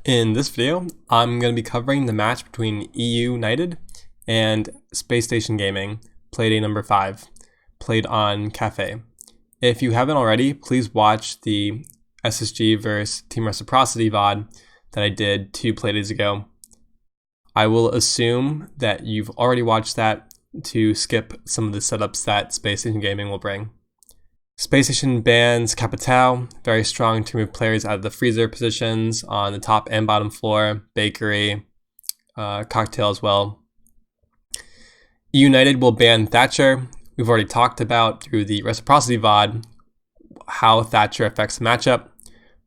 In this video, I'm going to be covering the match between eUnited and Spacestation Gaming, Playday number 5, played on Cafe. If you haven't already, please watch the SSG vs Team Reciprocity VOD that I did 2 playdays ago. I will assume that you've already watched that to skip some of the setups that Spacestation Gaming will bring. Spacestation bans Capital, very strong to move players out of the freezer positions on the top and bottom floor, bakery, cocktail as well. eUnited will ban Thatcher. We've already talked about through the Reciprocity VOD how Thatcher affects the matchup.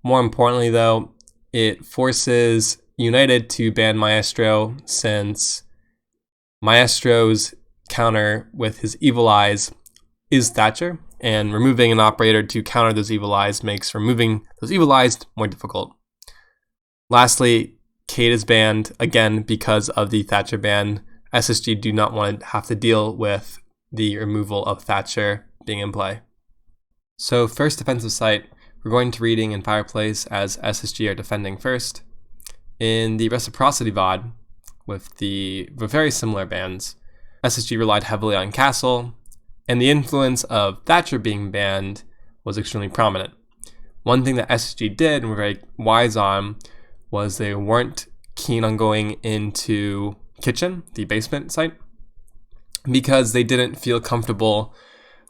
More importantly though, it forces United to ban Maestro, since Maestro's counter with his evil eyes is Thatcher, and removing an operator to counter those evil eyes makes removing those evil eyes more difficult. Lastly, Kate is banned, again because of the Thatcher ban. SSG do not want to have to deal with the removal of Thatcher being in play. So first defensive site, we're going to reading and fireplace as SSG are defending first. In the Reciprocity VOD, with very similar bans, SSG relied heavily on Castle, and the influence of Thatcher being banned was extremely prominent. One thing that SSG did, and were very wise on, was they weren't keen on going into Kitchen, the basement site, because they didn't feel comfortable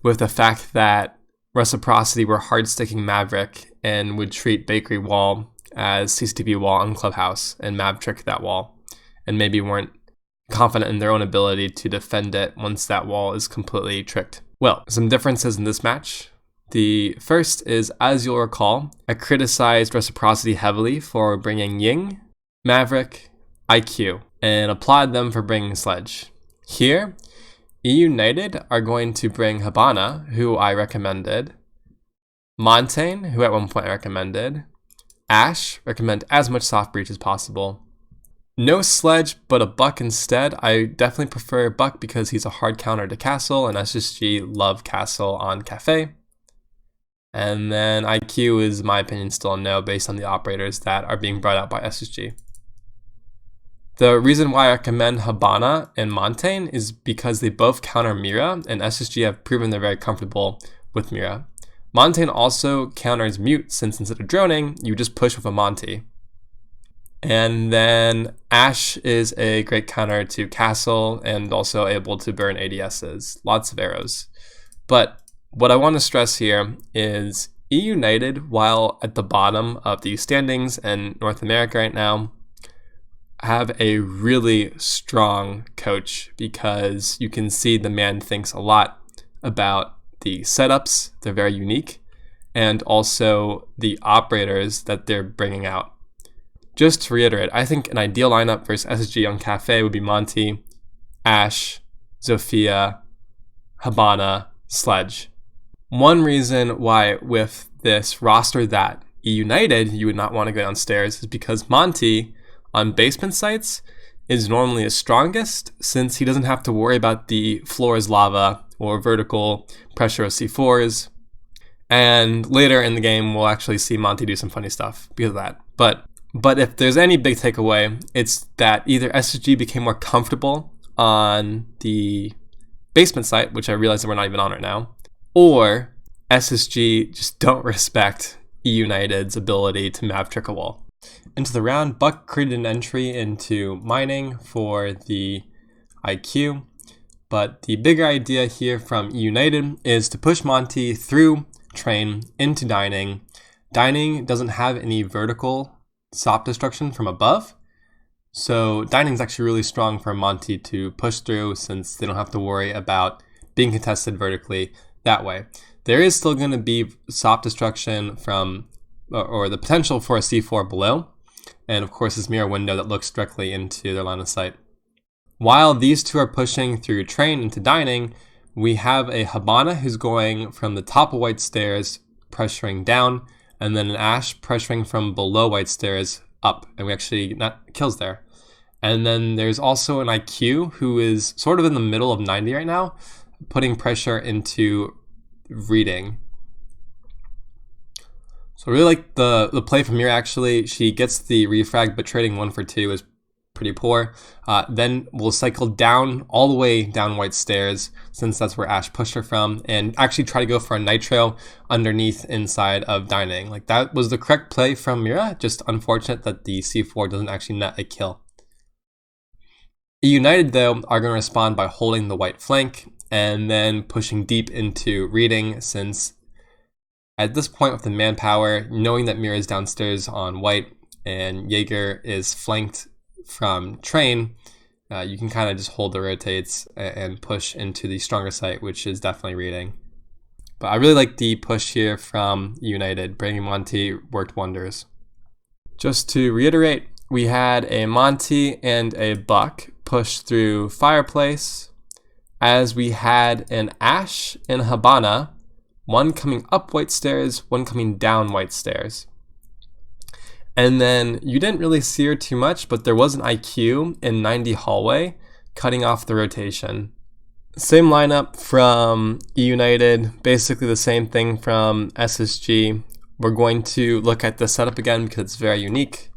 with the fact that Reciprocity were hard-sticking Maverick and would treat Bakery Wall as CCTV wall on Clubhouse and Mav trick that wall, and maybe weren't confident in their own ability to defend it once that wall is completely tricked. Well, some differences in this match. The first is, as you'll recall, I criticized Reciprocity heavily for bringing Ying, Maverick, IQ, and applaud them for bringing Sledge. Here, eUnited are going to bring Habana, who I recommended, Montaigne, who at one point I recommended, Ash, recommend as much soft breach as possible. No Sledge, but a Buck instead. I definitely prefer Buck because he's a hard counter to Castle, and SSG love Castle on Cafe. And then IQ is, in my opinion, still a no based on the operators that are being brought out by SSG. The reason why I recommend Habana and Montaigne is because they both counter Mira, and SSG have proven they're very comfortable with Mira. Montaigne also counters Mute, since instead of droning, you just push with a Monty. And then Ash is a great counter to Castle and also able to burn ADSs. Lots of arrows. But what I want to stress here is eUnited, while at the bottom of the standings in North America right now, have a really strong coach, because you can see the man thinks a lot about the setups. They're very unique, and also the operators that they're bringing out. Just to reiterate, I think an ideal lineup versus SSG on Cafe would be Monty, Ash, Zofia, Habana, Sledge. One reason why with this roster that eUnited you would not want to go downstairs is because Monty on basement sites is normally his strongest, since he doesn't have to worry about the floor is lava or vertical pressure of C4s. And later in the game, we'll actually see Monty do some funny stuff because of that. But if there's any big takeaway, it's that either SSG became more comfortable on the basement site, which I realize that we're not even on right now, or SSG just don't respect eUnited's ability to map trick a wall. Into the round, Buck created an entry into mining for the IQ, but the bigger idea here from eUnited is to push Monty through train into dining. Dining doesn't have any vertical stop destruction from above, so dining is actually really strong for Monty to push through, since they don't have to worry about being contested vertically that way. There is still going to be stop destruction from, or the potential for a C4 below, and of course this mirror window that looks directly into their line of sight. While these two are pushing through train into dining, we have a Habana who's going from the top of white stairs pressuring down, and then an Ash pressuring from below white stairs up, and we actually not kills there. And then there's also an IQ who is sort of in the middle of 90 right now, putting pressure into reading. So I really like the play from here, actually. She gets the refrag, but trading 1 for 2 is pretty poor. Then we'll cycle down all the way down White stairs, since that's where Ash pushed her from, and actually try to go for a nitro underneath inside of dining. Like, that was the correct play from Mira, just unfortunate that the C4 doesn't actually net a kill. eUnited, though, are going to respond by holding the white flank and then pushing deep into reading, since at this point with the manpower, knowing that Mira is downstairs on white and Jaeger is flanked from train, you can kind of just hold the rotates and push into the stronger site, which is definitely reading. But I really like the push here from United. Bringing Monty worked wonders. Just to reiterate, we had a Monty and a Buck push through fireplace, as we had an Ash and Habana, one coming up white stairs, one coming down white stairs. And then you didn't really see her too much, but there was an IQ in 90 hallway cutting off the rotation. Same lineup from eUnited, basically the same thing from SSG. We're going to look at the setup again because it's very unique.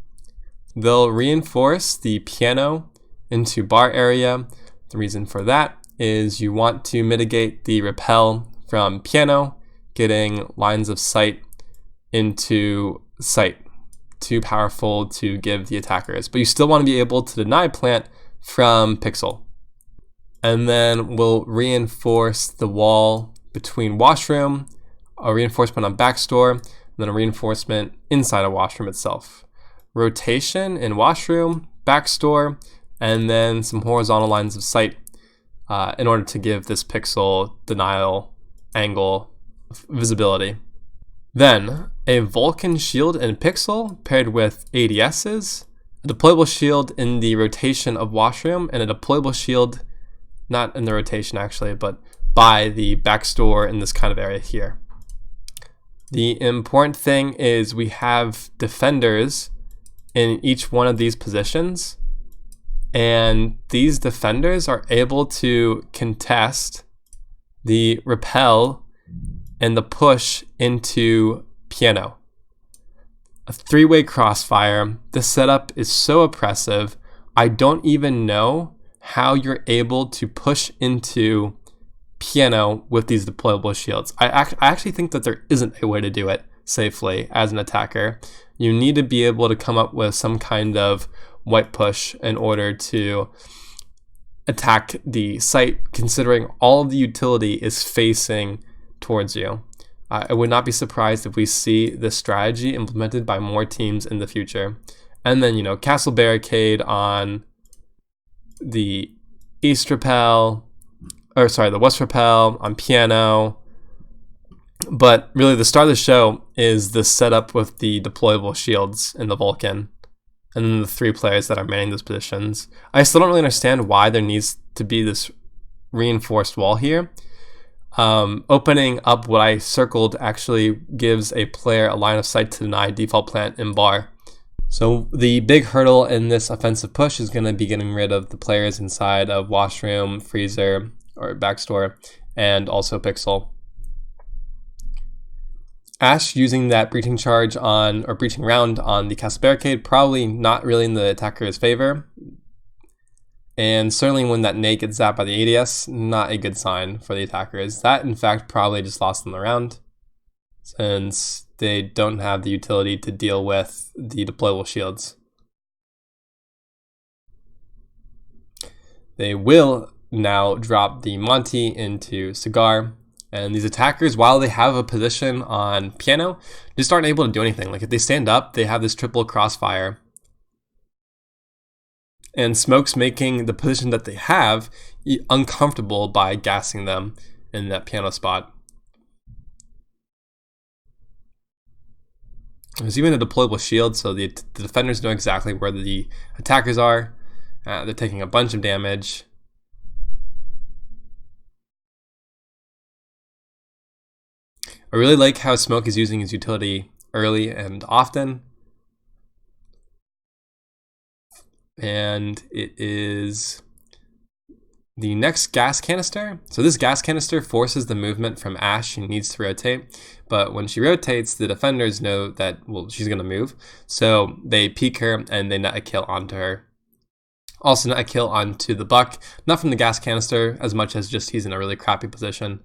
They'll reinforce the piano into bar area. The reason for that is you want to mitigate the repel from piano getting lines of sight into sight. Too powerful to give the attackers, but you still want to be able to deny plant from pixel. And then we'll reinforce the wall between washroom, a reinforcement on backstore, and then a reinforcement inside a washroom itself. Rotation in washroom, backstore, and then some horizontal lines of sight in order to give this pixel denial angle visibility. Then a Vulcan shield in pixel paired with ADSs, a deployable shield in the rotation of washroom, and a deployable shield, not in the rotation actually, but by the backstore in this kind of area here. The important thing is we have defenders in each one of these positions, and these defenders are able to contest the repel and the push into piano. A 3-way crossfire. This setup is so oppressive. I don't even know how you're able to push into piano with these deployable shields. I actually think that there isn't a way to do it safely as an attacker. You need to be able to come up with some kind of white push in order to attack the site, considering all of the utility is facing towards you. I would not be surprised if we see this strategy implemented by more teams in the future. And then, castle barricade on the the west rappel on piano. But really the star of the show is the setup with the deployable shields in the Vulcan, and then the 3 players that are manning those positions. I still don't really understand why there needs to be this reinforced wall here. Opening up what I circled actually gives a player a line of sight to deny default plant in bar. So the big hurdle in this offensive push is going to be getting rid of the players inside of washroom, freezer, or backstore, and also pixel. Ash using that breaching charge or breaching round on the castle barricade, probably not really in the attacker's favor. And certainly when that nade gets zapped by the ADS, not a good sign for the attackers. That, in fact, probably just lost them the round, since they don't have the utility to deal with the deployable shields. They will now drop the Monty into Cigar, and these attackers, while they have a position on piano, just aren't able to do anything. Like, if they stand up, they have this triple crossfire, and Smoke's making the position that they have uncomfortable by gassing them in that piano spot. There's even a deployable shield, so the defenders know exactly where the attackers are. They're taking a bunch of damage. I really like how Smoke is using his utility early and often. And it is The next gas canister. So this gas canister forces the movement from Ash, who needs to rotate. But when she rotates, the defenders know that, well, she's going to move. So they peek her and they net a kill onto her. Also net a kill onto the Buck. Not from the gas canister as much as just he's in a really crappy position.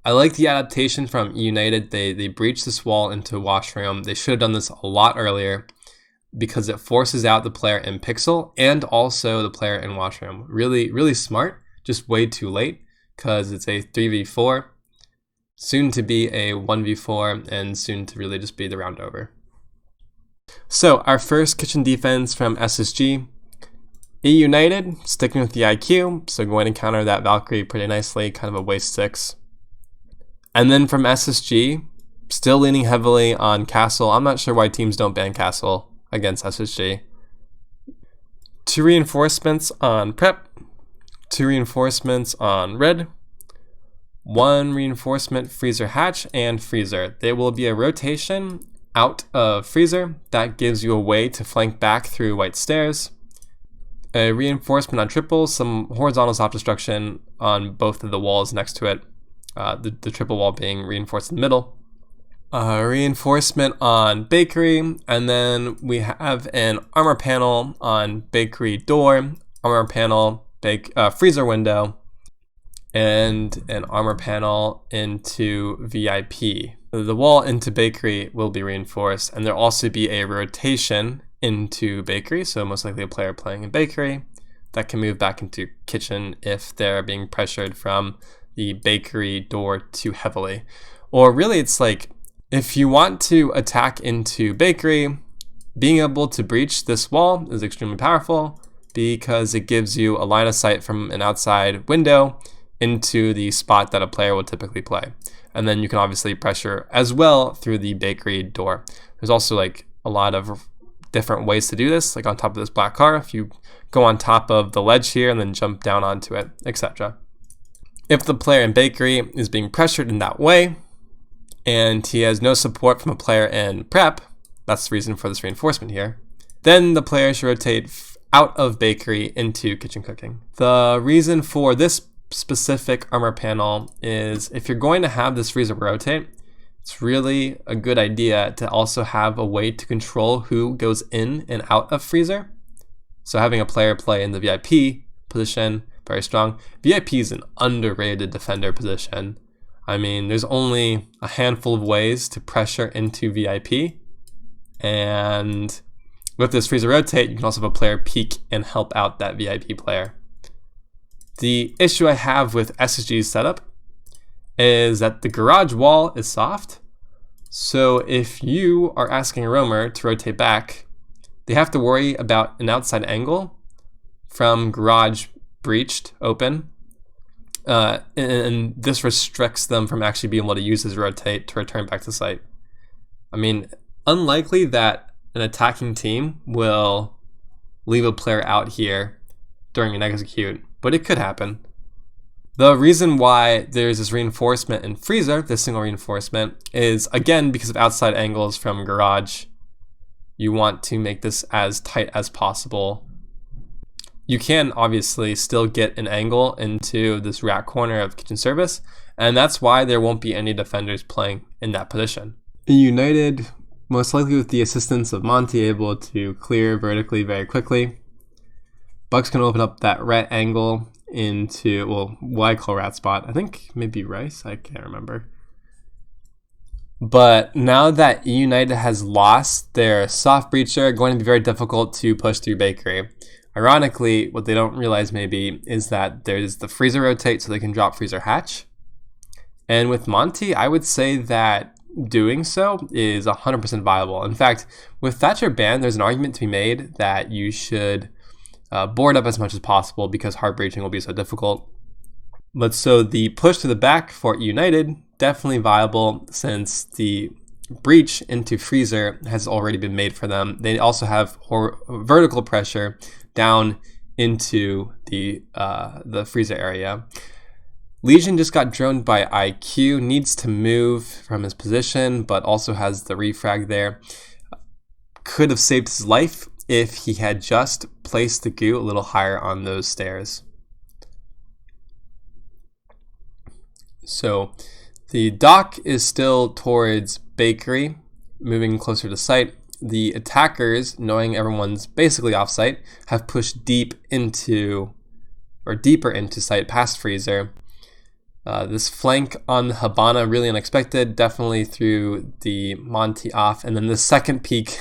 I like the adaptation from eUnited. They breached this wall into washroom. They should have done this a lot earlier, because it forces out the player in pixel and also the player in washroom. Really, really smart, just way too late, because it's a 3v4, soon to be a 1v4, and soon to really just be the round over. So our first kitchen defense from SSG, eUnited, sticking with the IQ, so going to counter that Valkyrie pretty nicely, kind of a waste 6. And then from SSG, still leaning heavily on Castle. I'm not sure why teams don't ban Castle against SSG. 2 reinforcements on Prep, 2 reinforcements on Red, 1 reinforcement Freezer Hatch and Freezer. There will be a rotation out of Freezer that gives you a way to flank back through White Stairs. A reinforcement on Triple, some horizontal self-destruction on both of the walls next to it, the triple wall being reinforced in the middle. Reinforcement on Bakery, and then we have an armor panel on Bakery door, armor panel, freezer window, and an armor panel into VIP. The wall into Bakery will be reinforced, and there'll also be a rotation into Bakery, so most likely a player playing in Bakery that can move back into Kitchen if they're being pressured from the Bakery door too heavily. Or really, it's like, if you want to attack into Bakery, being able to breach this wall is extremely powerful because it gives you a line of sight from an outside window into the spot that a player will typically play. And then you can obviously pressure as well through the Bakery door. There's also like a lot of different ways to do this, like on top of this black car, if you go on top of the ledge here and then jump down onto it, etc. If the player in Bakery is being pressured in that way, and he has no support from a player in Prep, that's the reason for this reinforcement here, then the player should rotate out of Bakery into Kitchen Cooking. The reason for this specific armor panel is if you're going to have this freezer rotate, it's really a good idea to also have a way to control who goes in and out of freezer. So having a player play in the VIP position, very strong. VIP is an underrated defender position. I mean, there's only a handful of ways to pressure into VIP, and with this freezer rotate, you can also have a player peek and help out that VIP player. The issue I have with SSG's setup is that the garage wall is soft, so if you are asking a roamer to rotate back, they have to worry about an outside angle from garage breached open, and this restricts them from actually being able to use his rotate to return back to site. I mean, unlikely that an attacking team will leave a player out here during an execute, but it could happen. The reason why there's this reinforcement in Freezer, this single reinforcement, is again because of outside angles from garage. You want to make this as tight as possible. You can obviously still get an angle into this rack corner of kitchen service, and that's why there won't be any defenders playing in that position. eUnited, most likely with the assistance of Monty, able to clear vertically very quickly. Buck's gonna open up that rat angle into, well, what I call rat spot. I think maybe Rice, I can't remember. But now that eUnited has lost their soft breacher, going to be very difficult to push through Bakery. Ironically, what they don't realize maybe is that there's the freezer rotate so they can drop freezer hatch. And with Monty, I would say that doing so is 100% viable. In fact, with Thatcher banned, there's an argument to be made that you should board up as much as possible because hard breaching will be so difficult. But so the push to the back for eUnited, definitely viable since the breach into freezer has already been made for them. They also have vertical pressure down into the freezer area. Legion just got droned by IQ, needs to move from his position, but also has the refrag there. Could have saved his life if he had just placed the goo a little higher on those stairs. So the dock is still towards bakery, moving closer to site. The attackers, knowing everyone's basically off site, have pushed deeper into site past freezer. This flank on the Habana, really unexpected, definitely threw the Monty off. And then the second peek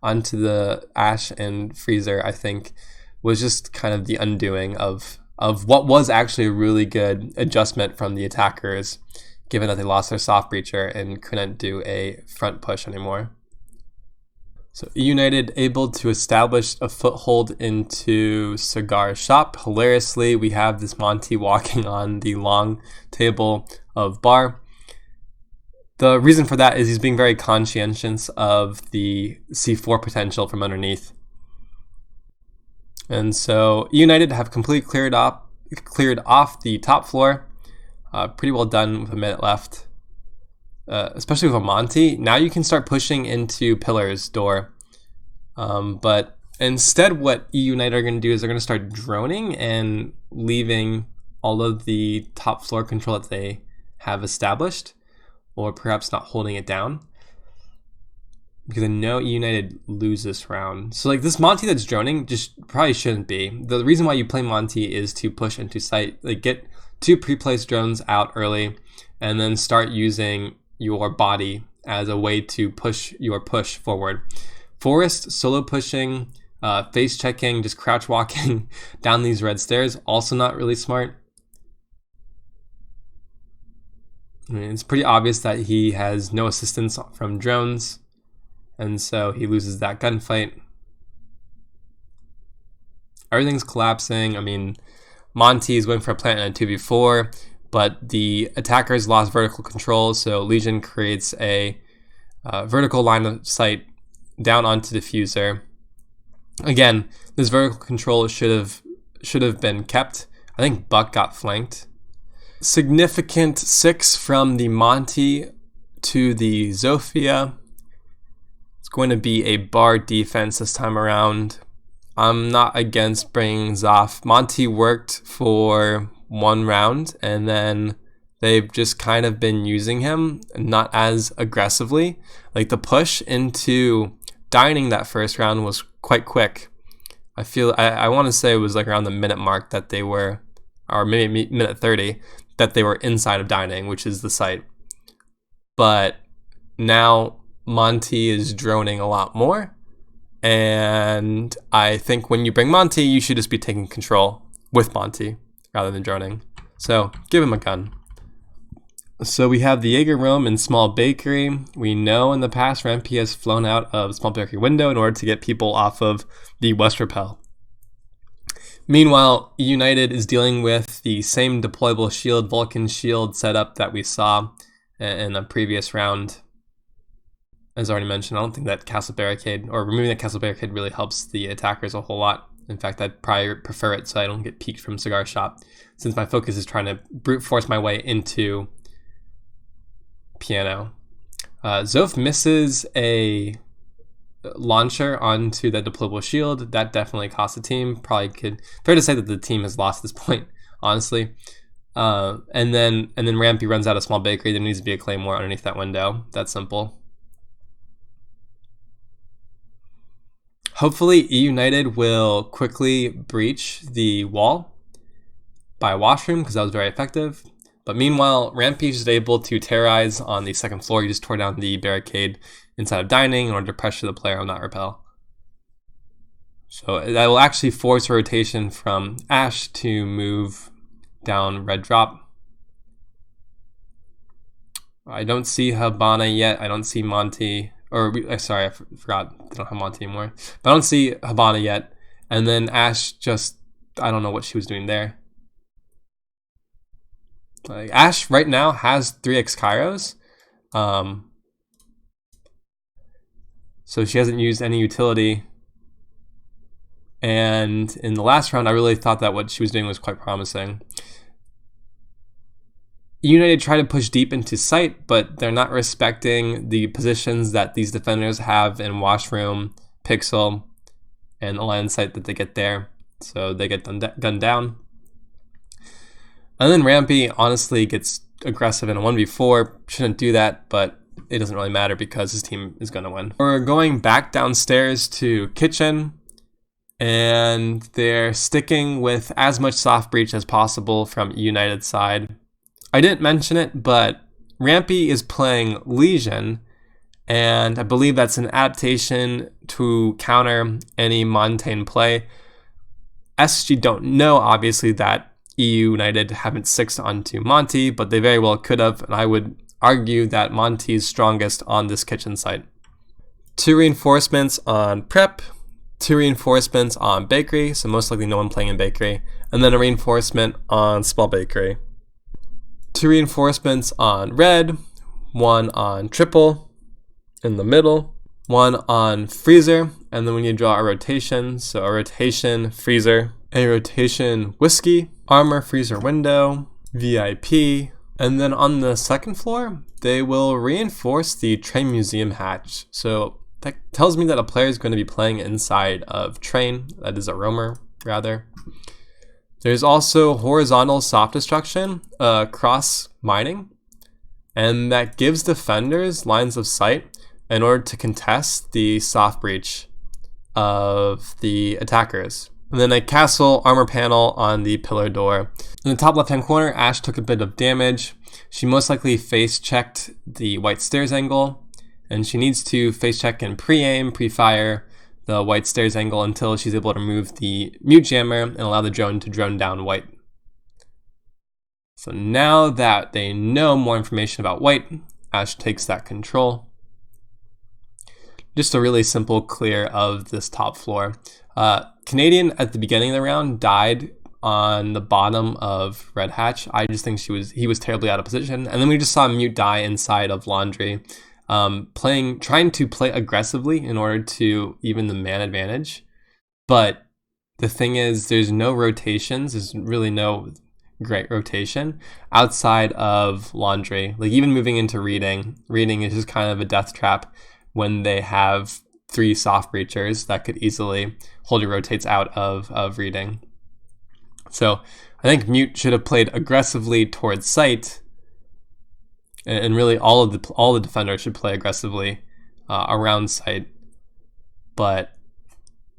onto the Ash and freezer, I think, was just kind of the undoing of what was actually a really good adjustment from the attackers, given that they lost their soft breacher and couldn't do a front push anymore. So eUnited able to establish a foothold into Cigar Shop. Hilariously, we have this Monty walking on the long table of bar. The reason for that is he's being very conscientious of the C4 potential from underneath. And so eUnited have completely cleared off the top floor. Pretty well done with a minute left. Especially with a Monty, now you can start pushing into Pillar's door. But instead, what eUnited are going to do is they're going to start droning and leaving all of the top floor control that they have established, or perhaps not holding it down. Because I know eUnited lose this round. So like this Monty that's droning just probably shouldn't be. The reason why you play Monty is to push into site, like get 2 pre-placed drones out early, and then start using your body as a way to push your push forward. Forest solo pushing, face checking, just crouch walking down these red stairs, also not really smart. I mean, it's pretty obvious that he has no assistance from drones, and so he loses that gunfight. Everything's collapsing. I mean, Monty is going for a plant in a 2v4, but the attackers lost vertical control, so Legion creates a vertical line of sight down onto the diffuser. Again, this vertical control should have been kept. I think Buck got flanked. Significant 6 from the Monty to the Zofia. It's going to be a bar defense this time around. I'm not against bringing Zoff. Monty worked for 1 round, and then they've just kind of been using him not as aggressively. Like the push into dining that first round was quite quick. I want to say it was like around the minute mark that they were, or maybe minute 30, that they were inside of dining, which is the site. But now Monty is droning a lot more, and I think when you bring Monty, you should just be taking control with Monty rather than droning. So give him a gun. So we have the Jaeger room and small bakery. We know in the past Rampy has flown out of small bakery window in order to get people off of the West Rappel. Meanwhile, eUnited is dealing with the same deployable shield, Vulcan shield setup that we saw in the previous round. As already mentioned, I don't think that castle barricade, or removing that castle barricade, really helps the attackers a whole lot. In fact, I'd probably prefer it so I don't get peeked from Cigar Shop, since my focus is trying to brute force my way into piano. Zof misses a launcher onto the deployable shield. That definitely cost the team. Probably could, fair to say that the team has lost this point, honestly. And then Rampy runs out of small bakery. There needs to be a claymore underneath that window. That's simple. Hopefully eUnited will quickly breach the wall by a washroom, because that was very effective. But meanwhile, Rampage is able to terrorize on the second floor. He just tore down the barricade inside of dining in order to pressure the player on that rappel. So that will actually force a rotation from Ash to move down red drop. I don't see Habana yet. I don't see Monty. Sorry, I forgot. They don't have Monty anymore. But I don't see Habana yet. And then Ash just, I don't know what she was doing there. Like Ash right now has 3x Kairos. So she hasn't used any utility. And in the last round, I really thought that what she was doing was quite promising. eUnited try to push deep into site, but they're not respecting the positions that these defenders have in washroom, pixel, and the line of sight that they get there, so they get gunned down. And then Rampy honestly gets aggressive in a 1v4. Shouldn't do that, but it doesn't really matter because his team is going to win. We're going back downstairs to kitchen, and they're sticking with as much soft breach as possible from eUnited side. I didn't mention it, but Rampy is playing Legion, and I believe that's an adaptation to counter any Montaigne play. SSG don't know, obviously, that eUnited haven't 6'd onto Monty, but they very well could have, and I would argue that Monty is strongest on this kitchen site. 2 reinforcements on prep, 2 reinforcements on bakery, so most likely no one playing in bakery, and then a reinforcement on small bakery. 2 reinforcements on red, 1 on triple in the middle, 1 on freezer, and then we need to draw a rotation, so a rotation freezer, a rotation whiskey, armor freezer window, VIP, and then on the second floor, they will reinforce the train museum hatch. So that tells me that a player is going to be playing inside of train, that is a roamer rather. There's also horizontal soft destruction, cross mining, and that gives defenders lines of sight in order to contest the soft breach of the attackers. And then a castle armor panel on the pillar door. In the top left hand corner, Ash took a bit of damage. She most likely face checked the white stairs angle, and she needs to face check and pre-aim, pre-fire the white stairs angle until she's able to remove the mute jammer and allow the drone to drone down white. So now that they know more information about white, Ash takes that control. Just a really simple clear of this top floor. Canadian at the beginning of the round died on the bottom of Red Hatch. I just think he was terribly out of position. And then we just saw Mute die inside of Laundry, trying to play aggressively in order to even the man advantage. But the thing is, there's no rotations. There's really no great rotation outside of Laundry. Like even moving into reading is just kind of a death trap when they have 3 soft breachers that could easily hold your rotates out of reading. So I think Mute should have played aggressively towards sight, and really all the defenders should play aggressively around sight. But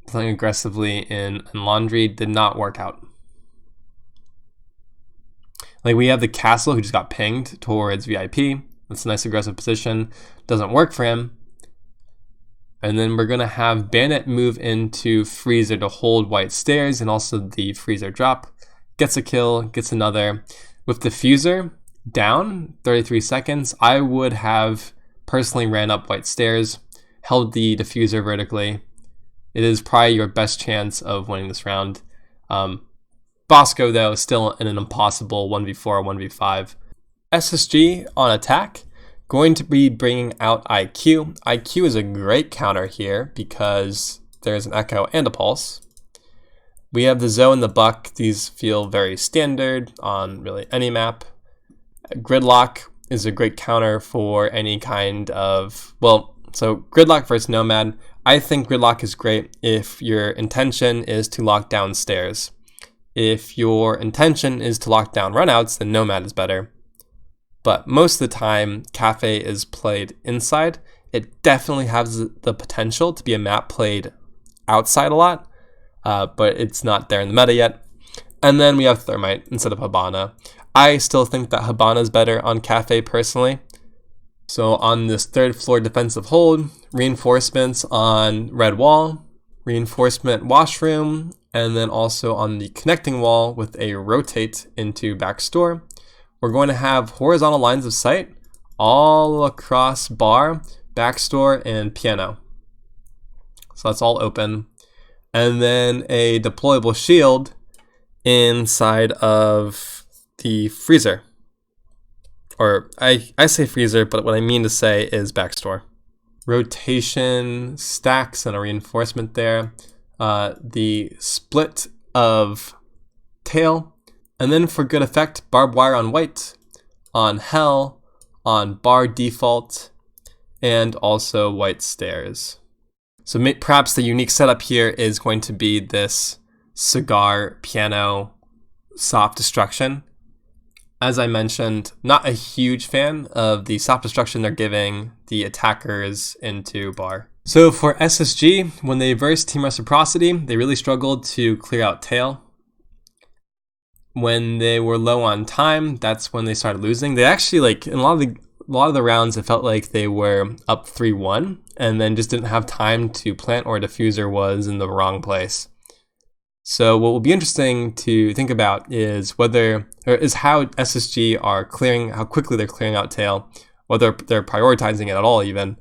playing aggressively in Laundry did not work out. Like we have the castle who just got pinged towards VIP. That's a nice aggressive position. Doesn't work for him. And then we're going to have Bandit move into Freezer to hold white stairs and also the Freezer drop. Gets a kill, gets another. With Diffuser down 33 seconds, I would have personally ran up white stairs, held the Diffuser vertically. It is probably your best chance of winning this round. Bosco, though, is still in an impossible 1v4 or 1v5. SSG on attack. Going to be bringing out IQ. IQ is a great counter here because there's an echo and a pulse. We have the Zoe and the Buck. These feel very standard on really any map. Gridlock is a great counter for any kind of, so Gridlock versus Nomad. I think Gridlock is great if your intention is to lock down stairs. If your intention is to lock down runouts, then Nomad is better. But most of the time, Cafe is played inside. It definitely has the potential to be a map played outside a lot, but it's not there in the meta yet. And then we have Thermite instead of Habana. I still think that Habana is better on Cafe personally. So on this 3rd floor defensive hold, reinforcements on red wall, reinforcement washroom, and then also on the connecting wall with a rotate into back store. We're going to have horizontal lines of sight all across bar, backstore, and piano. So that's all open. And then a deployable shield inside of the freezer. Or I say freezer, but what I mean to say is backstore. Rotation stacks and a reinforcement there. The split of tail. And then for good effect, barbed wire on white, on hell, on bar default, and also white stairs. So perhaps the unique setup here is going to be this cigar piano soft destruction. As I mentioned, not a huge fan of the soft destruction they're giving the attackers into bar. So for SSG, when they versed Team Reciprocity, they really struggled to clear out tail. When they were low on time, that's when they started losing. They actually, like, in a lot of the rounds, it felt like they were up 3-1 and then just didn't have time to plant, or a diffuser was in the wrong place. So what will be interesting to think about is how SSG are clearing, how quickly they're clearing out tail, whether they're prioritizing it at all even.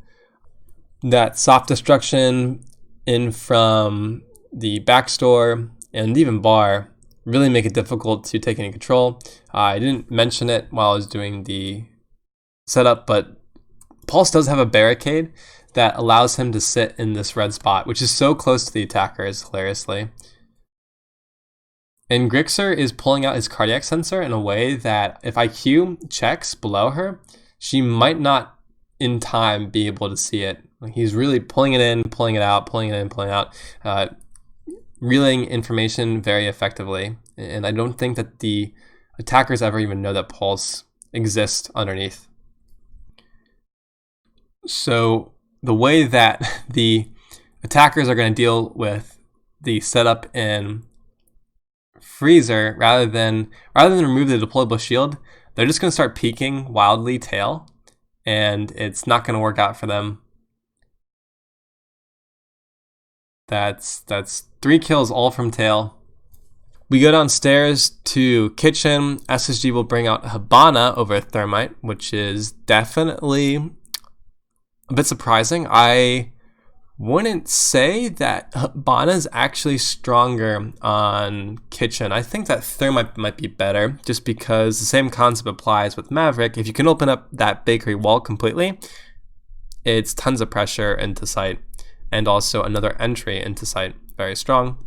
That soft destruction in from the backstore and even bar really make it difficult to take any control. I didn't mention it while I was doing the setup, but Pulse does have a barricade that allows him to sit in this red spot, which is so close to the attackers, hilariously. And Grixer is pulling out his cardiac sensor in a way that if IQ checks below her, she might not in time be able to see it. He's really pulling it in, pulling it out, pulling it in, pulling it out, relaying information very effectively. And I don't think that the attackers ever even know that Pulse exists underneath. So the way that the attackers are going to deal with the setup in Freezer, rather than remove the deployable shield, they're just going to start peeking wildly tail, and it's not going to work out for them. That's 3 kills all from tail. We go downstairs to kitchen. SSG will bring out Habana over Thermite, which is definitely a bit surprising. I wouldn't say that Habana is actually stronger on kitchen. I think that Thermite might be better, just because the same concept applies with Maverick. If you can open up that bakery wall completely, it's tons of pressure into site, and also another entry into site. Very strong.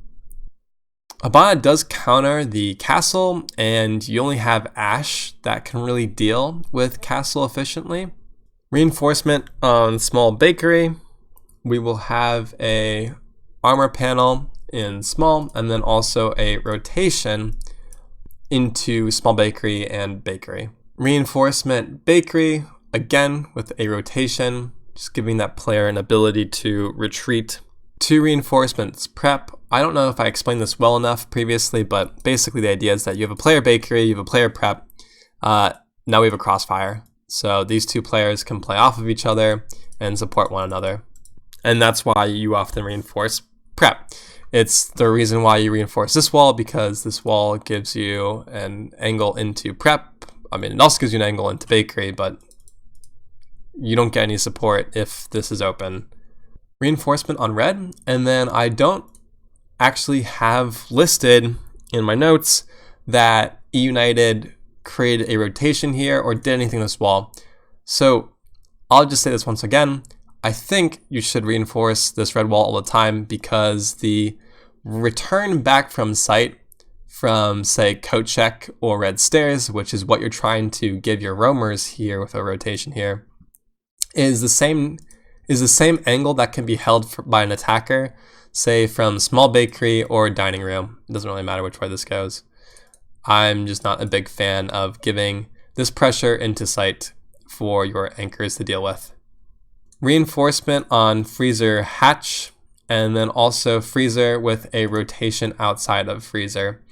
Habana does counter the castle, and you only have Ash that can really deal with castle efficiently. Reinforcement on small bakery. We will have a armor panel in small, and then also a rotation into small bakery and bakery. Reinforcement bakery, again with a rotation, just giving that player an ability to retreat. 2 reinforcements prep. I don't know if I explained this well enough previously, but basically the idea is that you have a player bakery, you have a player prep. Now we have a crossfire. So these 2 players can play off of each other and support one another. And that's why you often reinforce prep. It's the reason why you reinforce this wall, because this wall gives you an angle into prep. I mean, it also gives you an angle into bakery, but you don't get any support if this is open. Reinforcement on red, and then I don't actually have listed in my notes that eUnited created a rotation here or did anything to this wall. So I'll just say this once again. I think you should reinforce this red wall all the time, because the return back from site from, say, coat check or red stairs, which is what you're trying to give your roamers here with a rotation here, is the same angle that can be held by an attacker, say from small bakery or dining room. It doesn't really matter which way this goes. I'm just not a big fan of giving this pressure into site for your anchors to deal with. Reinforcement on Freezer hatch, and then also Freezer with a rotation outside of Freezer.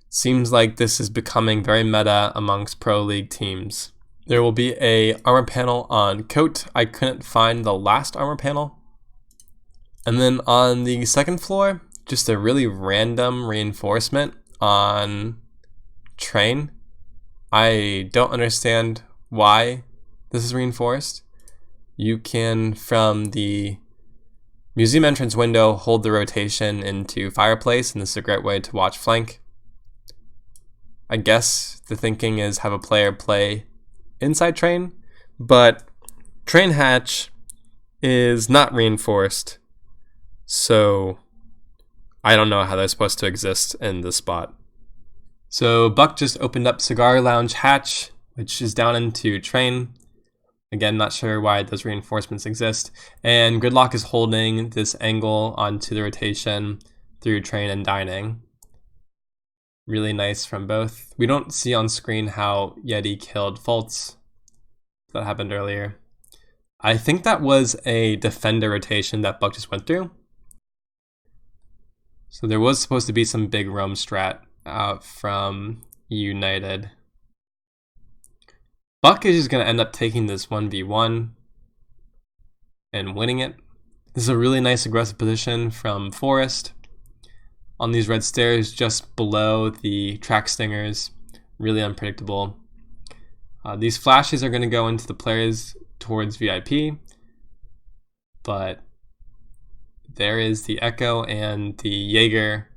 Seems like this is becoming very meta amongst Pro League teams. There will be a armor panel on coat. I couldn't find the last armor panel. And then on the second floor, just a really random reinforcement on train. I don't understand why this is reinforced. You can, from the museum entrance window, hold the rotation into fireplace, and this is a great way to watch flank. I guess the thinking is have a player play inside train, but train hatch is not reinforced, so I don't know how they're supposed to exist in this spot. So Buck just opened up Cigar Lounge hatch, which is down into train. Again, not sure why those reinforcements exist. And Gridlock is holding this angle onto the rotation through train and dining. Really nice from both. We don't see on screen how Yeti killed Fultz. That happened earlier. I think that was a defender rotation that Buck just went through. So there was supposed to be some big roam strat out from eUnited. Buck is just going to end up taking this 1v1 and winning it. This is a really nice aggressive position from Forrest on these red stairs just below the track stingers. Really unpredictable. These flashes are going to go into the players towards VIP, but there is the Echo and the Jaeger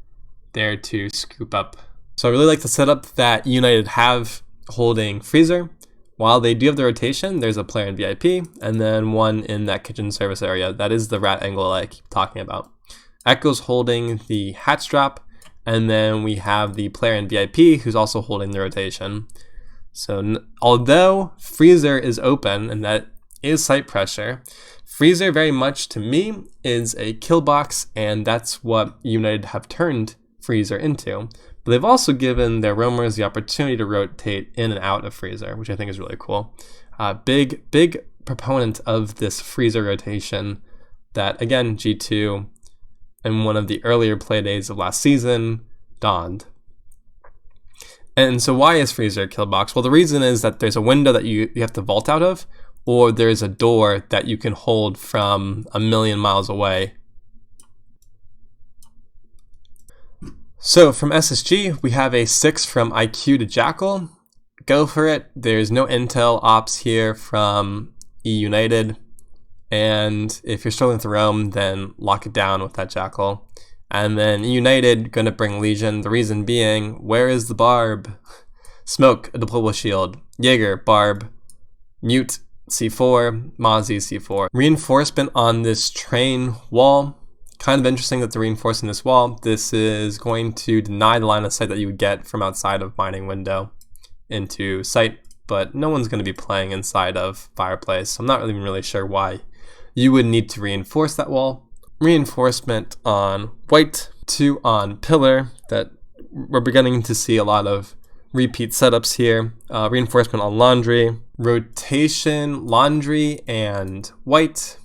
there to scoop up. So I really like the setup that United have holding Freezer. While they do have the rotation, there's a player in VIP and then one in that kitchen service area. That is the rat angle I keep talking about. Echo's holding the hatch drop, and then we have the player in VIP who's also holding the rotation. So although Freezer is open, and that is site pressure, Freezer very much to me is a kill box, and that's what United have turned Freezer into. But they've also given their roamers the opportunity to rotate in and out of Freezer, which I think is really cool. Big proponent of this Freezer rotation that, again, G2 in one of the earlier play days of last season donned. And so why is Freezer a kill box? Well, the reason is that there's a window that you have to vault out of, or there's a door that you can hold from a million miles away. So from SSG, we have a 6 from IQ to Jackal. Go for it. There's no intel ops here from eUnited. And if you're struggling with Roam, then lock it down with that Jackal. And then eUnited going to bring Legion. The reason being, where is the Barb? Smoke, a deployable shield. Jaeger, Barb. Mute, C4. Mozzie, C4. Reinforcement on this train wall. Kind of interesting that they're reinforcing this wall. This is going to deny the line of sight that you would get from outside of mining window into sight, but no one's going to be playing inside of fireplace. So I'm not even really sure why you would need to reinforce that wall. Reinforcement on white, 2 on pillar. That we're beginning to see a lot of repeat setups here. Reinforcement on laundry, rotation, laundry, and white.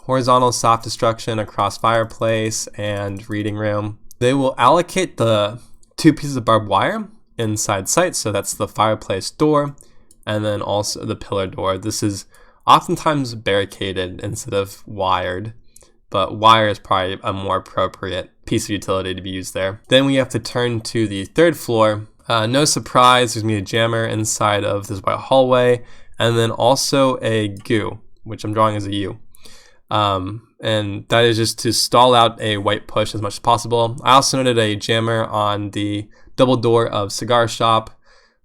Horizontal soft destruction across fireplace and reading room. They will allocate the 2 pieces of barbed wire inside sight, so that's the fireplace door and then also the pillar door. This is oftentimes barricaded instead of wired, but wire is probably a more appropriate piece of utility to be used there. Then we have to turn to the 3rd floor. No surprise, there's going to be a jammer inside of this white hallway, and then also a goo, which I'm drawing as a U. And that is just to stall out a white push as much as possible. I also noted a jammer on the double door of cigar shop.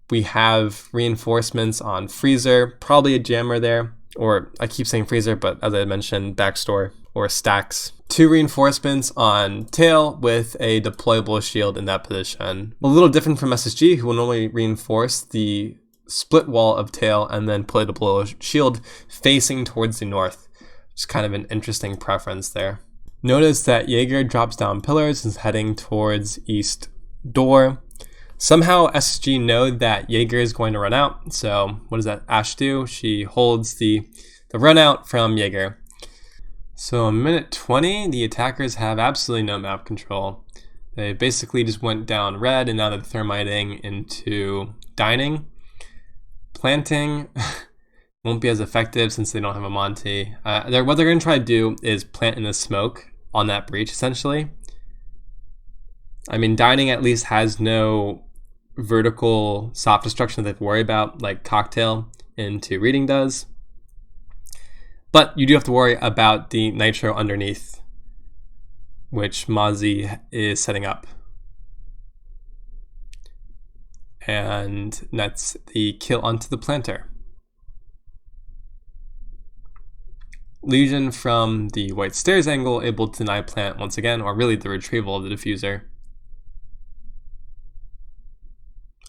We have reinforcements on freezer, probably a jammer there, or I keep saying freezer, but as I mentioned, backstore or stacks. 2 reinforcements on tail with a deployable shield in that position. A little different from SSG, who will normally reinforce the split wall of tail and then put a deployable shield facing towards the north. Just kind of an interesting preference there. Notice that Jaeger drops down pillars and is heading towards east door. Somehow SSG know that Jaeger is going to run out. So what does that Ash do? She holds the run out from Jaeger. So a minute 20, the attackers have absolutely no map control. They basically just went down red and now they're thermiting into dining. Planting won't be as effective since they don't have a Monty. What they're going to try to do is plant in the smoke on that breach, essentially. I mean, dining at least has no vertical soft destruction that they have to worry about, like Cocktail into Reading does. But you do have to worry about the Nitro underneath, which Mozzie is setting up. And that's the kill onto the planter. Legion from the white stairs angle able to deny plant once again, or really the retrieval of the diffuser.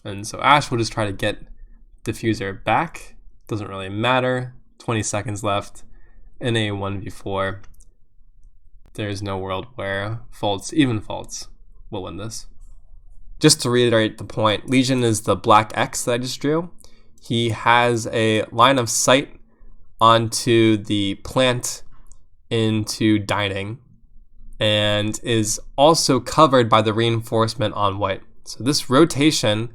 And so Ash will just try to get diffuser back. Doesn't really matter. 20 seconds left in a 1v4. There's no world where faults, even faults, will win this. Just to reiterate the point, Legion is the black X that I just drew. He has a line of sight onto the plant into dining and is also covered by the reinforcement on white. So this rotation,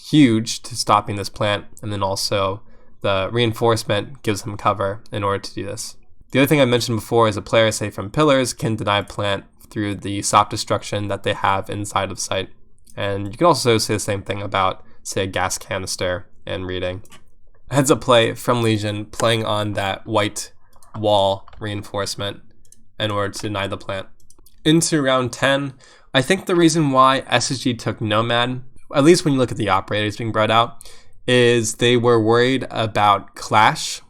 huge to stopping this plant, and then also the reinforcement gives him cover in order to do this. The other thing I mentioned before is a player, say from pillars, can deny plant through the soft destruction that they have inside of sight. And you can also say the same thing about, say, a gas canister and reading. Heads up play from Legion, playing on that white wall reinforcement in order to deny the plant. Into round 10, I think the reason why SSG took Nomad, at least when you look at the operators being brought out, is they were worried about clash,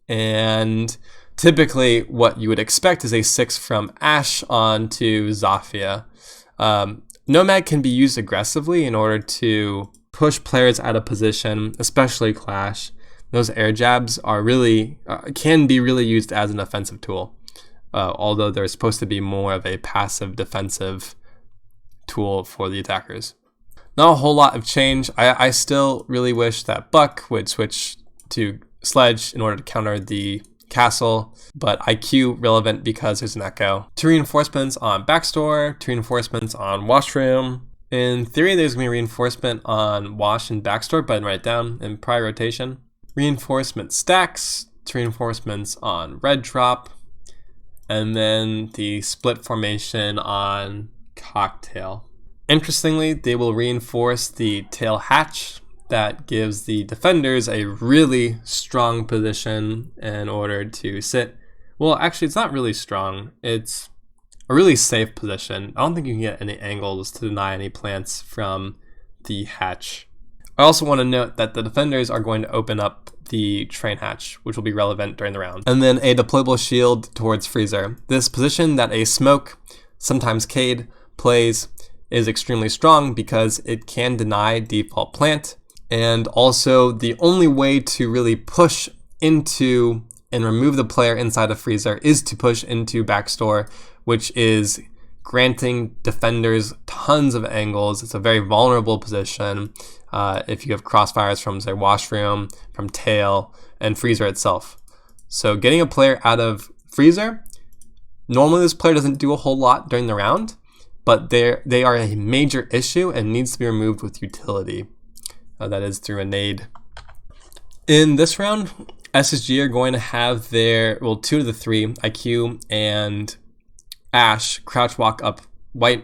and typically what you would expect is a 6 from Ashe onto Zafia. Nomad can be used aggressively in order to push players out of position, especially clash. Those air jabs are really can be really used as an offensive tool, although they're supposed to be more of a passive defensive tool for the attackers. Not a whole lot of change. I still really wish that Buck would switch to Sledge in order to counter the castle, but IQ relevant because there's an echo. 2 reinforcements on backstore, 2 reinforcements on washroom. In theory, there's going to be reinforcement on wash and backstore, but I didn't write it down in prior rotation. Reinforcement stacks, 2 reinforcements on red drop, and then the split formation on cocktail. Interestingly, they will reinforce the tail hatch. That gives the defenders a really strong position in order to sit. Well, actually, it's not really strong. It's a really safe position. I don't think you can get any angles to deny any plants from the hatch. I also want to note that the defenders are going to open up the train hatch, which will be relevant during the round. And then a deployable shield towards freezer. This position that a smoke, sometimes Cade, plays is extremely strong because it can deny default plant. And also the only way to really push into and remove the player inside of freezer is to push into backstore, which is granting defenders tons of angles. It's a very vulnerable position if you have crossfires from, say, washroom, from tail, and freezer itself. So getting a player out of freezer, normally this player doesn't do a whole lot during the round, but they are a major issue and needs to be removed with utility. That is through a nade. In this round, SSG are going to have their, 2 to the 3, IQ and Ashe crouch walk up white.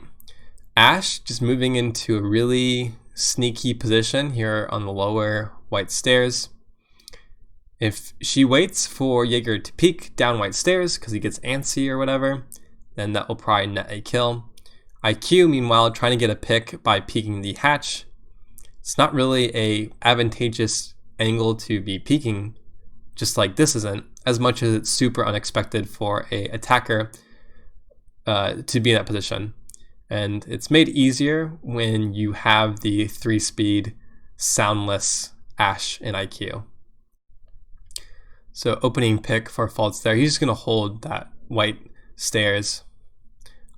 Ashe just moving into a really sneaky position here on the lower white stairs. If she waits for Jaeger to peek down white stairs because he gets antsy or whatever, then that will probably net a kill. IQ, meanwhile, trying to get a pick by peeking the hatch. It's not really a advantageous angle to be peeking, just like this isn't, as much as it's super unexpected for a attacker to be in that position. And it's made easier when you have the 3-speed soundless Ashe in IQ. So opening pick for faults there. He's just going to hold that white stairs.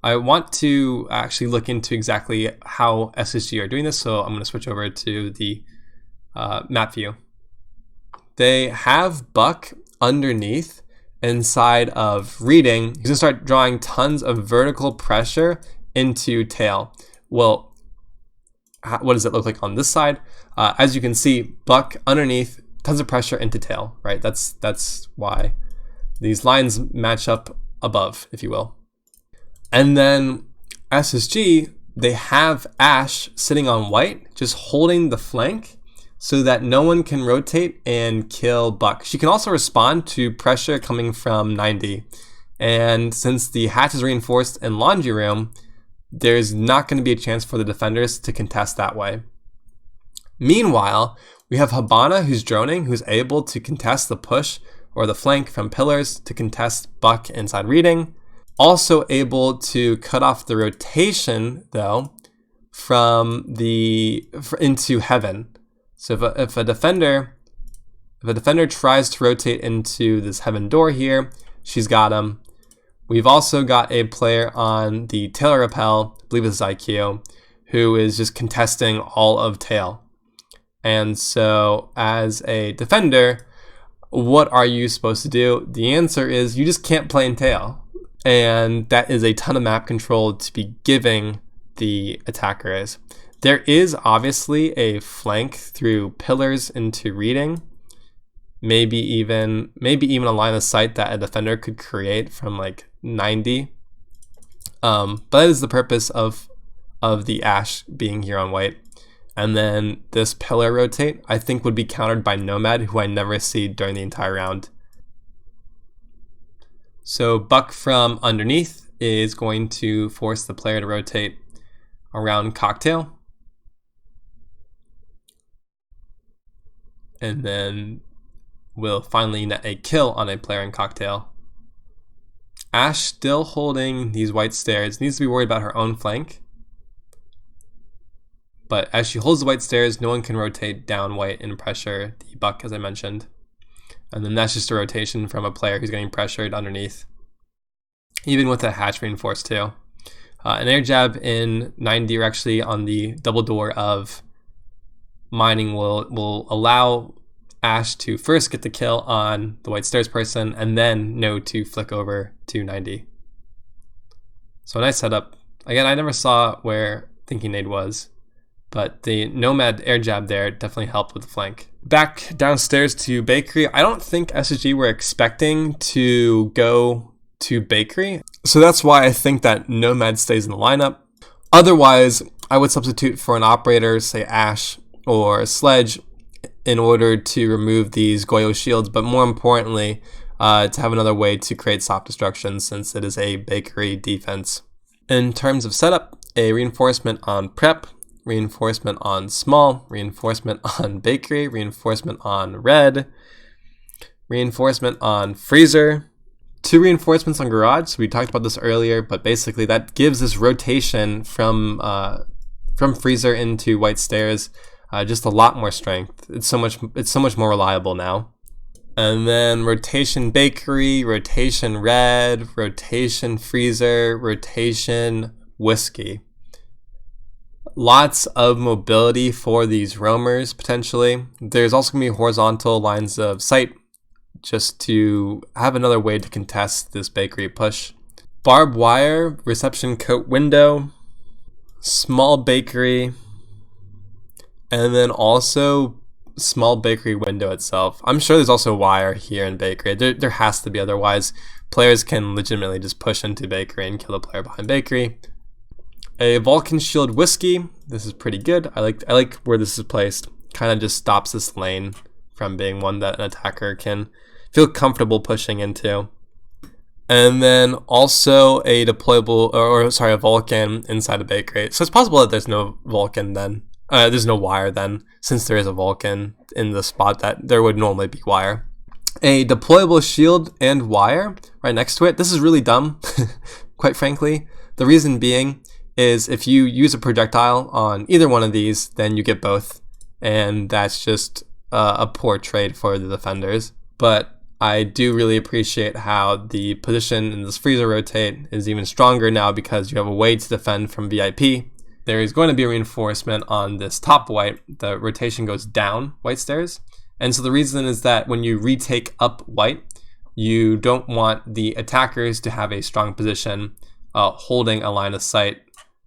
I want to actually look into exactly how SSG are doing this, so I'm going to switch over to the map view. They have Buck underneath inside of reading. He's going to start drawing tons of vertical pressure into tail. Well, what does it look like on this side? As you can see, Buck underneath, tons of pressure into tail, right? That's why these lines match up above, if you will. And then SSG, they have Ashe sitting on white, just holding the flank so that no one can rotate and kill Buck. She can also respond to pressure coming from 90. And since the hatch is reinforced in laundry room, there's not going to be a chance for the defenders to contest that way. Meanwhile, we have Habana who's droning, who's able to contest the push or the flank from pillars to contest Buck inside reading. Also able to cut off the rotation, though, from into heaven. So if a defender If a defender tries to rotate into this heaven door here, she's got him. We've also got a player on the tail rappel, I believe it's IQ, who is just contesting all of tail. And so as a defender, what are you supposed to do? The answer is you just can't play in tail. And that is a ton of map control to be giving the attackers. There is obviously a flank through pillars into reading. Maybe even a line of sight that a defender could create from like 90. But that is the purpose of the Ashe being here on white. And then this pillar rotate, I think, would be countered by Nomad, who I never see during the entire round. So Buck from underneath is going to force the player to rotate around Cocktail. And then will finally net a kill on a player in Cocktail. Ashe still holding these white stairs, needs to be worried about her own flank. But as she holds the white stairs, no one can rotate down white and pressure the Buck, as I mentioned. And then that's just a rotation from a player who's getting pressured underneath. Even with a hatch reinforced too. An air jab in 90, or actually on the double door of mining, will allow Ashe to first get the kill on the white stairs person and then know to flick over to 90. So a nice setup. Again, I never saw where Thinking Nade was, but the Nomad air jab there definitely helped with the flank. Back downstairs to Bakery. I don't think SSG were expecting to go to Bakery, so that's why I think that Nomad stays in the lineup. Otherwise, I would substitute for an operator, say Ashe or Sledge, in order to remove these Goyo shields, but more importantly, to have another way to create soft destruction since it is a Bakery defense. In terms of setup, a reinforcement on Prep, reinforcement on Small, reinforcement on Bakery, reinforcement on Red, reinforcement on Freezer, 2 reinforcements on Garage. So we talked about this earlier, but basically that gives this rotation from Freezer into White Stairs just a lot more strength. It's so much more reliable now. And then rotation Bakery, rotation Red, rotation Freezer, rotation Whiskey. Lots of mobility for these roamers potentially. There's also going to be horizontal lines of sight just to have another way to contest this Bakery push. Barbed wire, reception coat window, small Bakery, and then also small Bakery window itself. I'm sure there's also wire here in Bakery. There has to be, otherwise players can legitimately just push into Bakery and kill the player behind Bakery. A Vulcan Shield Whiskey. This is pretty good. I like where this is placed. Kind of just stops this lane from being one that an attacker can feel comfortable pushing into. And then also a deployable, a Vulcan inside a Bakery. So it's possible that there's no Vulcan then. There's no wire then, since there is a Vulcan in the spot that there would normally be wire. A deployable shield and wire right next to it. This is really dumb, quite frankly. The reason being is if you use a projectile on either one of these, then you get both. And that's just a poor trade for the defenders. But I do really appreciate how the position in this Freezer rotate is even stronger now because you have a way to defend from VIP. There is going to be a reinforcement on this top white. The rotation goes down White Stairs. And so the reason is that when you retake up white, you don't want the attackers to have a strong position holding a line of sight,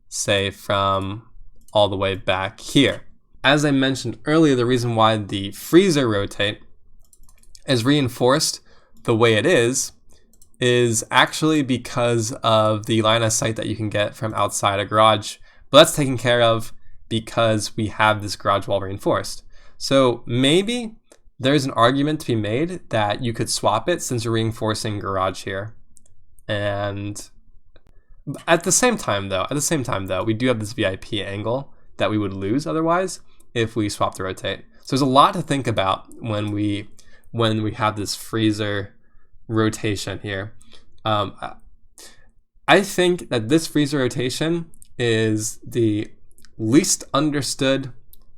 say from all the way back here. As I mentioned earlier, the reason why the Freezer rotate is reinforced the way it is actually because of the line of sight that you can get from outside a garage. But that's taken care of because we have this garage wall reinforced. So maybe there's an argument to be made that you could swap it since you're reinforcing garage here. And at the same time though, we do have this VIP angle that we would lose otherwise if we swap the rotate. So there's a lot to think about when we have this Freezer rotation here. I think that this Freezer rotation is the least understood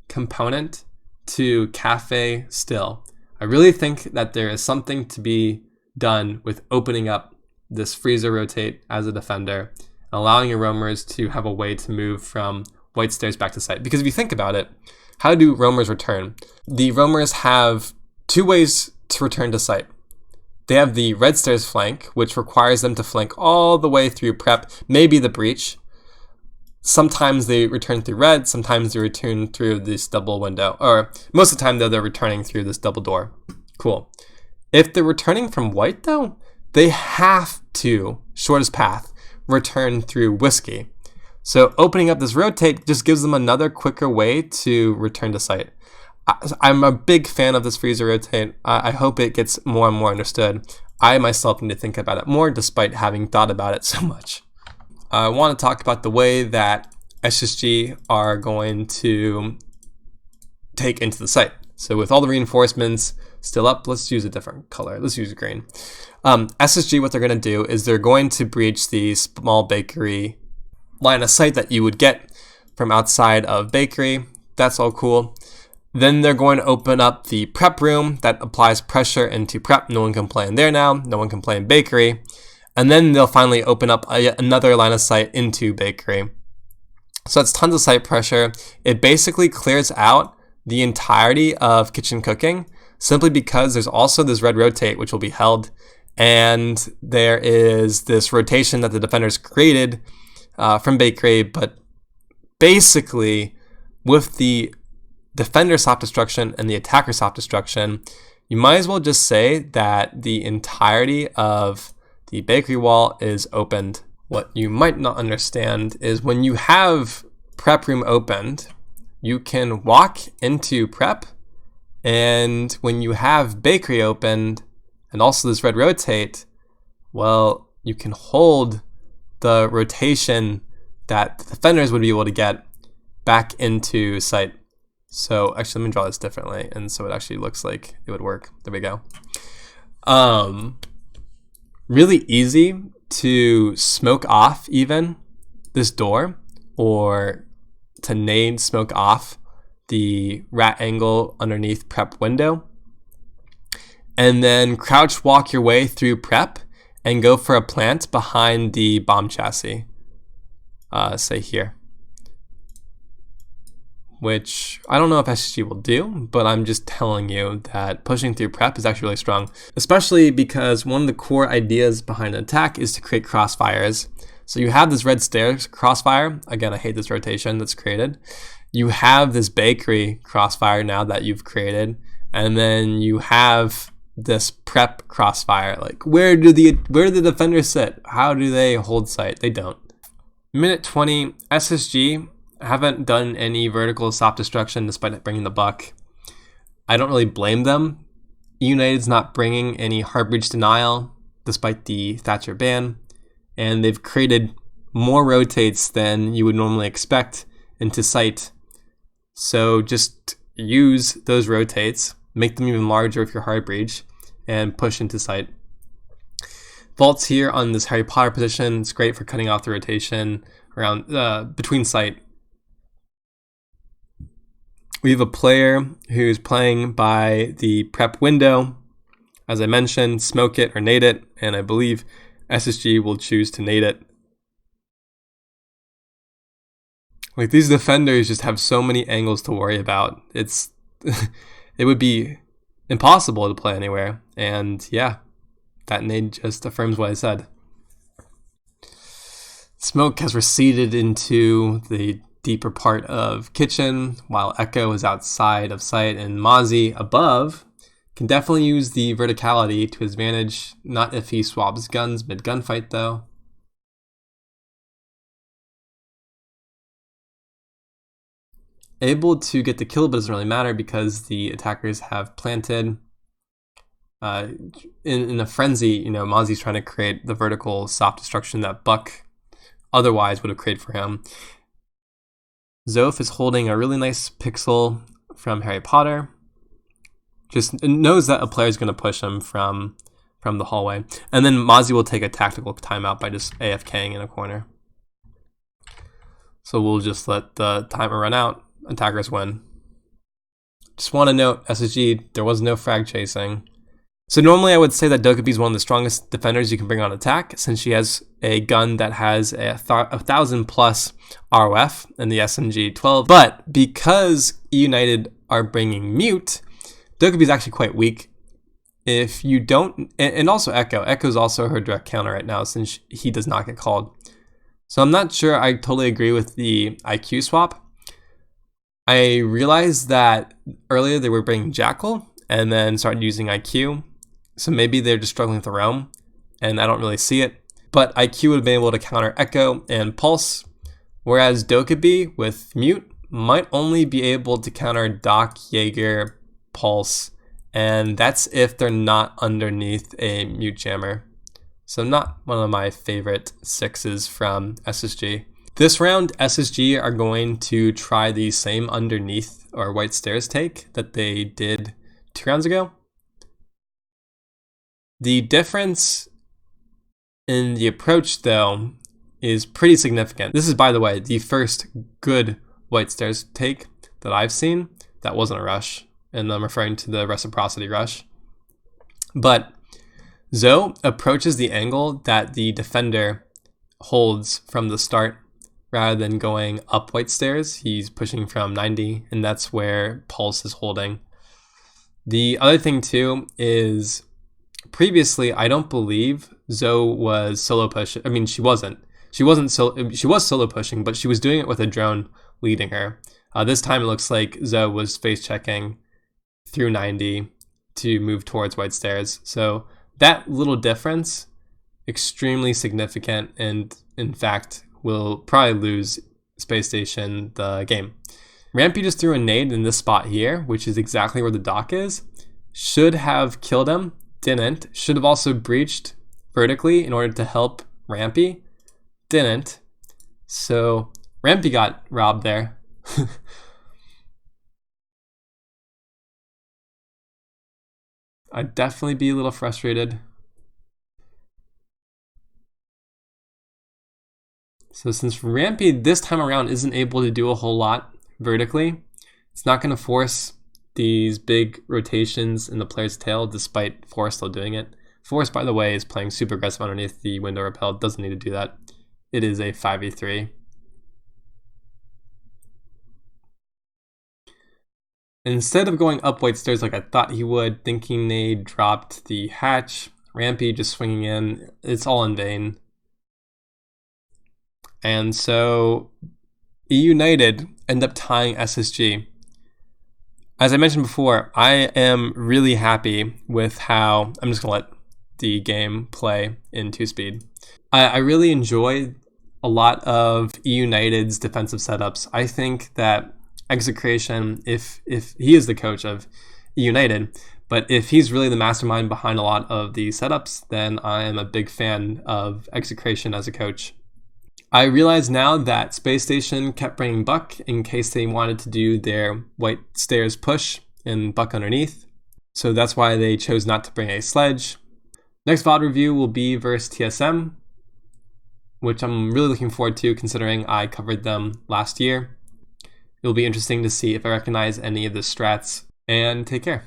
component to Cafe still. I really think that there is something to be done with opening up this freezer rotate as a defender, allowing your roamers to have a way to move from white stairs back to site. Because if you think about it, how do roamers return? The roamers have two ways to return to site. They have the red stairs flank, which requires them to flank all the way through prep, maybe the breach. Sometimes they return through red, sometimes they return through this double window, or most of the time though, they're returning through this double door. Cool. If they're returning from white though, they have to, shortest path, return through whiskey. So opening up this rotate just gives them another quicker way to return to site. I'm a big fan of this freezer rotate. I hope it gets more and more understood. I myself need to think about it more despite having thought about it so much. I want to talk about the way that SSG are going to take into the site. So with all the reinforcements still up, let's use a different color. Let's use green. SSG, what they're going to do is they're going to breach the small bakery line of sight that you would get from outside of bakery. That's all cool. Then they're going to open up the prep room that applies pressure into prep. No one can play in there now. No one can play in bakery. And then they'll finally open up another line of sight into bakery. So that's tons of site pressure. It basically clears out the entirety of kitchen cooking simply because there's also this red rotate which will be held, and there is this rotation that the defenders created from bakery. But basically with the defender soft destruction and the attacker soft destruction, you might as well just say that the entirety of the bakery wall is opened. What you might not understand is when you have prep room opened, you can walk into prep, and when you have bakery opened and also this red rotate, well, you can hold the rotation that the defenders would be able to get back into site. So actually, let me draw this differently, and so it actually looks like it would work. There we go. Really easy to smoke off even this door, or to nade smoke off the rat angle underneath prep window, and then crouch walk your way through prep and go for a plant behind the bomb chassis, say here. Which I don't know if SSG will do, but I'm just telling you that pushing through prep is actually really strong, especially because one of the core ideas behind an attack is to create crossfires. So you have this red stairs crossfire. Again, I hate this rotation that's created. You have this bakery crossfire now that you've created, and then you have this prep crossfire. Like, where do the defenders sit? How do they hold site? They don't. Minute 20, SSG haven't done any vertical soft destruction despite bringing the buck. I don't really blame them. eUnited's not bringing any hard breach denial despite the Thatcher ban, and they've created more rotates than you would normally expect into site. So just use those rotates, make them even larger if you're hard breach, and push into site. Vaults here on this Harry Potter position. It's great for cutting off the rotation around between site. We have a player who's playing by the prep window. As I mentioned, smoke it or nade it, and I believe SSG will choose to nade it. Like, these defenders just have so many angles to worry about. It's it would be impossible to play anywhere. And yeah, that nade just affirms what I said. Smoke has receded into the deeper part of kitchen, while Echo is outside of sight, and Mozzie above can definitely use the verticality to his advantage. Not if he swaps guns mid-gunfight though. Able to get the kill, but doesn't really matter because the attackers have planted. In a frenzy, you know, Mozzie's trying to create the vertical soft destruction that Buck otherwise would have created for him. Zoph is holding a really nice pixel from Harry Potter. Just knows that a player is going to push him from the hallway. And then Mozzie will take a tactical timeout by just AFKing in a corner. So we'll just let the timer run out. Attackers win. Just want to note, SSG, there was no frag chasing. So normally I would say that Dokkaebi is one of the strongest defenders you can bring on attack, since she has a gun that has a 1,000 plus ROF in the SMG-12. But because eUnited are bringing Mute, Dokkaebi is actually quite weak. If you don't, and also Echo is also her direct counter right now, since he does not get called. So I'm not sure I totally agree with the IQ swap. I realized that earlier they were bringing Jackal and then started using IQ. So maybe they're just struggling with the realm, and I don't really see it. But IQ would have been able to counter Echo and Pulse, whereas Dokkaebi with Mute might only be able to counter Doc, Jaeger, Pulse, and that's if they're not underneath a Mute Jammer. So not one of my favorite 6s from SSG. This round, SSG are going to try the same underneath or white stairs take that they did 2 rounds ago. The difference in the approach, though, is pretty significant. This is, by the way, the first good white stairs take that I've seen that wasn't a rush, and I'm referring to the reciprocity rush. But Zoe approaches the angle that the defender holds from the start rather than going up white stairs. He's pushing from 90, and that's where Pulse is holding. The other thing, too, is previously, I don't believe Zoe was solo pushing. I mean, she wasn't. She was solo pushing, but she was doing it with a drone leading her. This time, it looks like Zoe was face checking through 90 to move towards white stairs. So that little difference, extremely significant, and in fact, will probably lose Space Station the game. Rampy just threw a nade in this spot here, which is exactly where the dock is. Should have killed him. Didn't. Should have also breached vertically in order to help Rampy. Didn't. So Rampy got robbed there. I'd definitely be a little frustrated. So since Rampy this time around isn't able to do a whole lot vertically, it's not going to force these big rotations in the player's tail, despite Force still doing it. Force, by the way, is playing super aggressive underneath the window repel. Doesn't need to do that. It is a 5v3. Instead of going up white stairs like I thought he would, thinking they dropped the hatch, Rampy just swinging in, it's all in vain. And so eUnited end up tying SSG. As I mentioned before, I am really happy with how, I'm just going to let the game play in 2-speed. I really enjoy a lot of eUnited's defensive setups. I think that Execration, if he is the coach of eUnited, but if he's really the mastermind behind a lot of the setups, then I am a big fan of Execration as a coach. I realize now that Space Station kept bringing Buck in case they wanted to do their white stairs push and Buck underneath. So that's why they chose not to bring a sledge. Next VOD review will be versus TSM, which I'm really looking forward to considering I covered them last year. It'll be interesting to see if I recognize any of the strats, and take care.